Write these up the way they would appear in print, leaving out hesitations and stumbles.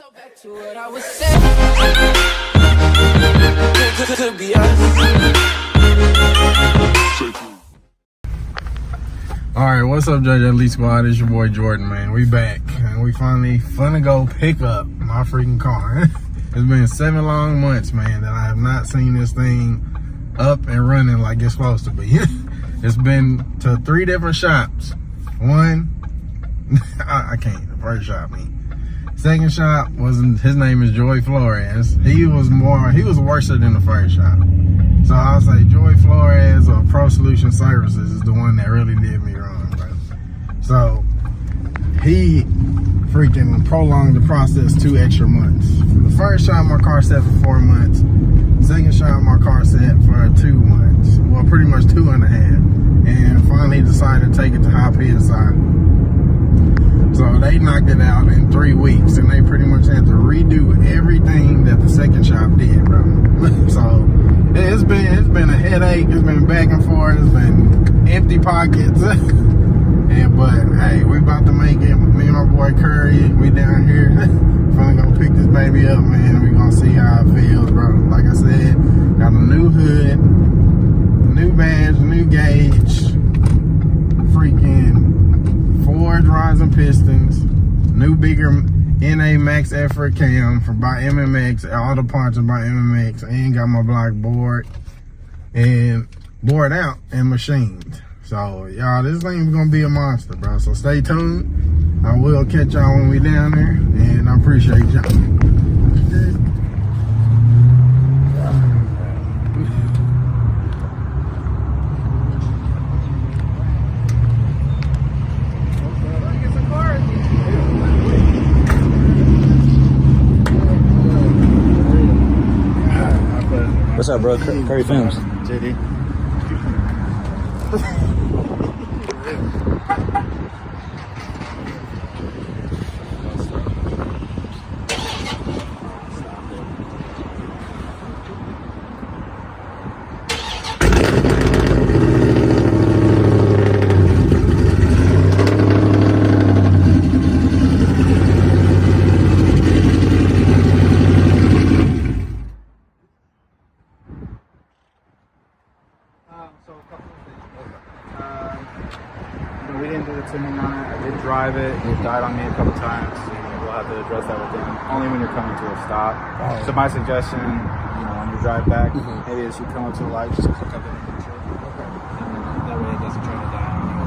So back to what I was saying. Could be us. Alright, what's up, JJLEE squad? It's your boy Jordan, man. We back and we finally go pick up my freaking car. It's been 7 long months, man, that I have not seen this thing up and running like it's supposed to be. It's been to 3 different shops. One, I can't. The first shop, second shop his name is Joy Flores. He was worse than the first shop. So I'll say Joy Flores or Pro Solution Services is the one that really did me wrong, bro. So he freaking prolonged the process 2 extra months. The first shop my car sat for 4 months. Second shop my car sat for 2 months. Well, pretty much 2.5. And finally decided to take it to high PSI. So they knocked it out in 3 weeks, and they pretty much had to redo everything that the second shop did, bro. So it's been a headache. It's been back and forth. It's been empty pockets. But hey, we about to make it. Me and my boy Curry, we down here. Finally gonna pick this baby up, man. We gonna see how it feels, bro. Like I said, got a new hood, new badge, new gauge, freaking Ford rising pistons, new bigger NA max effort cam by MMX, all the parts are by MMX, and got my block board and board out and machined. So y'all, this thing's gonna be a monster, bro. So stay tuned. I will catch y'all when we down there, and I appreciate y'all. What's up, bro? Curry Films. JD. So a couple of things. We didn't do the tuning on it. I did drive it. It died on me a couple times. We'll have to address that with them. Only when you're coming to a stop. Oh. So my suggestion, on your drive back, maybe as you come up to the light, just hook up in the picture. Okay. And that way it doesn't try to die on you.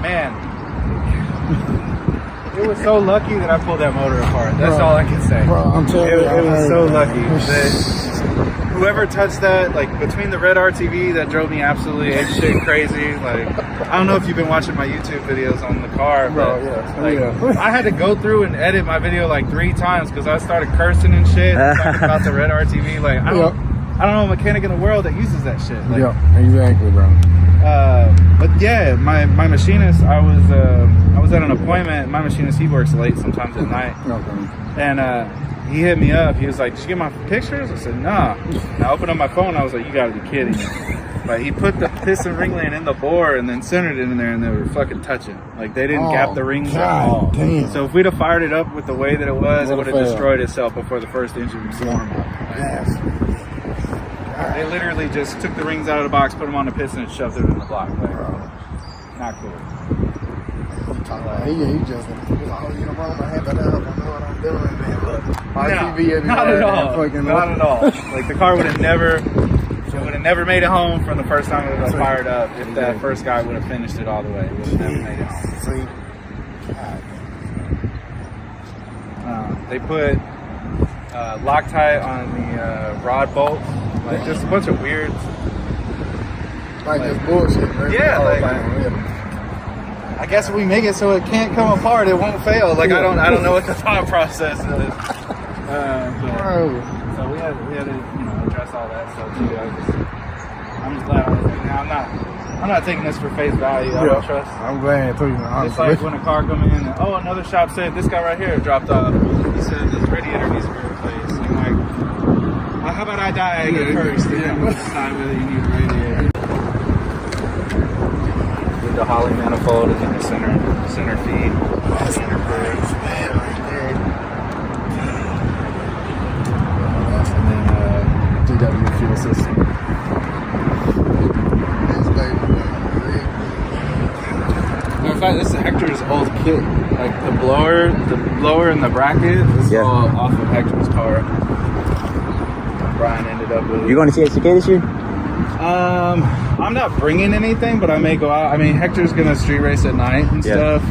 Man, it was so lucky that I pulled that motor apart. That's all I can say. Bro, I'm telling you, it was so lucky that whoever touched that, like between the red RTV that drove me absolutely apeshit crazy. Like, I don't know if you've been watching my YouTube videos on the car, but I had to go through and edit my video like 3 times because I started cursing and shit, talking about the red RTV. Like, I don't know a mechanic in the world that uses that shit. Like, yeah, exactly, bro. But yeah, my machinist, I was at an appointment. My machinist, he works late sometimes at night. Okay. And he hit me up. He was like, "Did you get my pictures?" I said, "Nah." And I opened up my phone. I was like, "You gotta be kidding me." But he put the piston ringling in the bore and then centered it in there, and they were fucking touching. Like, they didn't gap the rings at all. Damn. So if we'd have fired it up with the way that it was, it would have destroyed itself before the first engine was formed. They literally just took the rings out of the box, put them on the piston, and shoved it in the block. not cool. He just he was like, oh, you know, bro, I had that up. I know what I'm doing, man. Look, RTV not at all. Not at all. Like the car would have never made it home from the first time it was fired up. If that first guy would have finished it all the way, it would have never made it home. See, they put Loctite on the rod bolts, like just a bunch of weird, like this bullshit. Right? Yeah, like. I guess if we make it so it can't come apart, it won't fail. Like I don't know what the thought process is. So we had to, address all that stuff too. I'm just glad I'm not taking this for face value. I don't trust. I'm glad too. It's like when a car come in and another shop said this guy right here dropped off. He said this radiator needs to be replaced. I'm like, well, how about I die first? Decide whether you need a radiator. The Holly manifold and then the center feed. Center birds, man, right there. And then GW fuel system. Matter of fact, this is Hector's old kit. Like the blower and the bracket is all off of Hector's car. Brian ended up with. You going to CSK this year? I'm not bringing anything, but I may go out. I mean, Hector's gonna street race at night and stuff.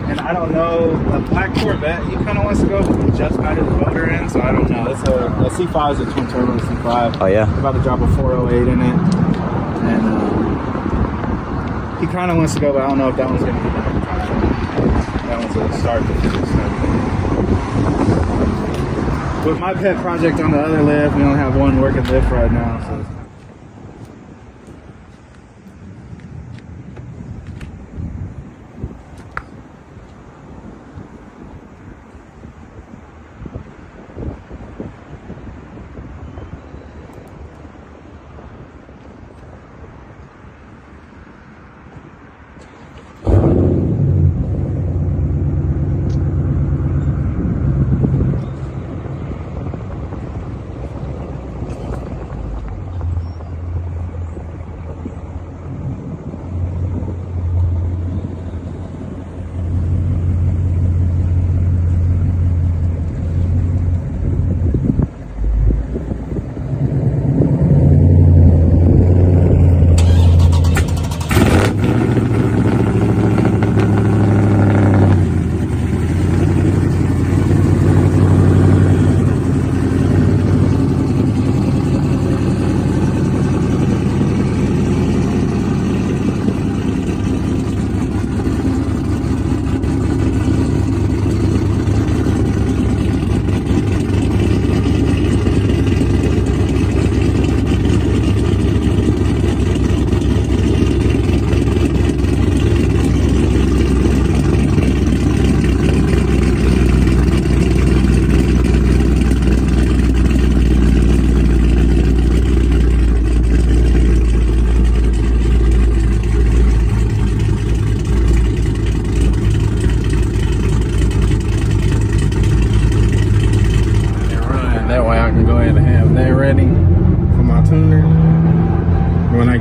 And I don't know, the black Corvette, he kind of wants to go, but we just got his motor in, so I don't know. It's a C5 is a twin turbo C5. Oh yeah. About to drop a 408 in it, and he kind of wants to go, but I don't know if that one's gonna be done. That one's a start to finish. With my pet project on the other lift, we only have one working lift right now. So.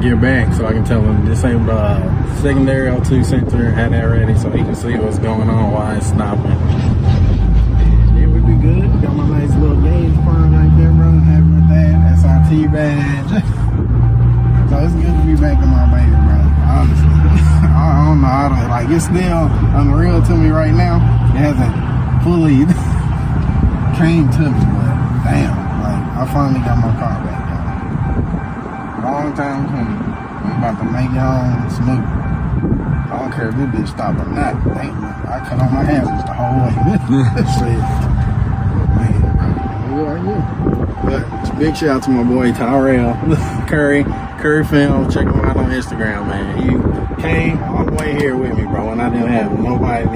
Get back so I can tell him disable the secondary O2 sensor, have that ready so he can see what's going on while it's stopping. And it would be good. Got my nice little gauge prime right there, bro. Happy with that. SRT badge. So it's good to be back in my baby, bro. Honestly. I don't know how to, like, it's still unreal to me right now. It hasn't fully came to me, but damn, like, I finally got my car back. Long time coming. We about to make it home smooth. I don't care if this bitch stop or not. Damn, I cut on my hazards the whole way. Shit. Man, bro. Who are you? But big shout out to my boy Tyrell Curry Film. Check him out on Instagram, man. He came all the way here with me, bro, and I didn't have nobody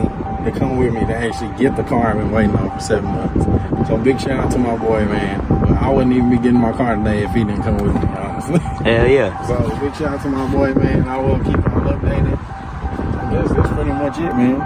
to come with me to actually get the car I've been waiting on for 7 months. So big shout out to my boy, man. I wouldn't even be getting my car today if he didn't come with me, honestly. Hell yeah. So big shout out to my boy, man. I will keep y'all updated. I guess that's pretty much it, man.